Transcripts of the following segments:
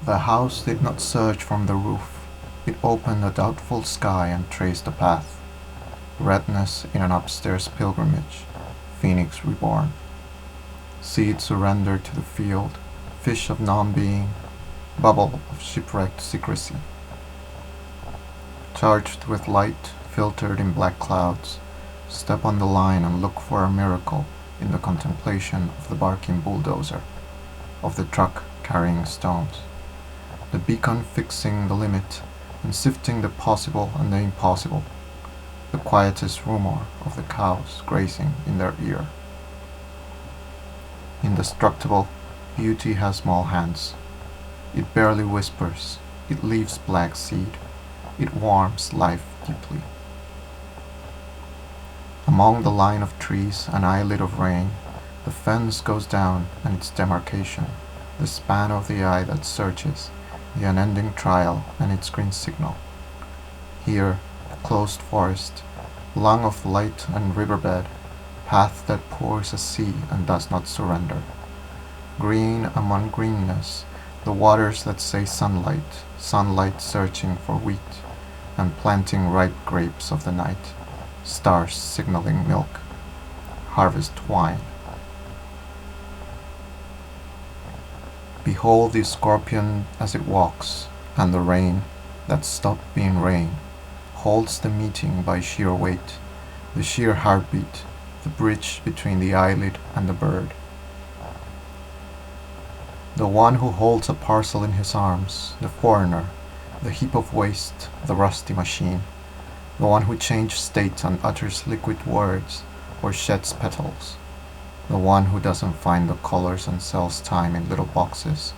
The house did not surge from the roof. It opened a doubtful sky and traced a path. Redness in an upstairs pilgrimage, phoenix reborn. Seed surrendered to the field, fish of non-being, bubble of shipwrecked secrecy. Charged with light, filtered in black clouds, step on the line and look for a miracle in the contemplation of the barking bulldozer, of the truck carrying stones, the beacon fixing the limit and sifting the possible and the impossible, the quietest rumor of the cows grazing in their ear. Indestructible, beauty has small hands. It barely whispers, it leaves black seed, it warms life deeply. Among the line of trees, an eyelid of rain, the fence goes down and its demarcation, the span of the eye that searches, the unending trial and its green signal. Here, closed forest, lung of light and riverbed, path that pours a sea and does not surrender. Green among greenness, the waters that say sunlight, sunlight searching for wheat, and planting ripe grapes of the night, stars signaling milk, harvest wine. Behold the scorpion as it walks, and the rain, that stopped being rain, holds the meeting by sheer weight, the sheer heartbeat, the bridge between the eyelid and the bird. The one who holds a parcel in his arms, the foreigner, the heap of waste, the rusty machine, the one who changes state and utters liquid words or sheds petals, the one who doesn't find the colors and sells time in little boxes,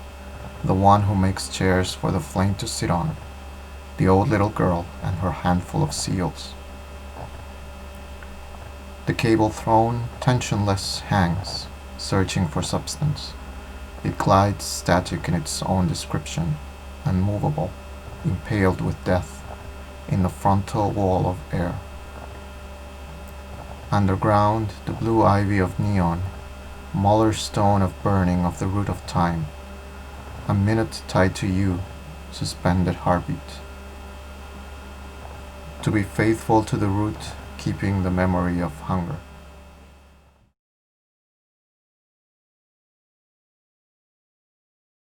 the one who makes chairs for the flame to sit on, the old little girl and her handful of seals. The cable throne, tensionless, hangs, searching for substance. It glides static in its own description, unmovable, impaled with death, in the frontal wall of air. Underground, the blue ivy of neon, molar stone of burning of the root of time, a minute tied to you, suspended heartbeat. To be faithful to the root, keeping the memory of hunger.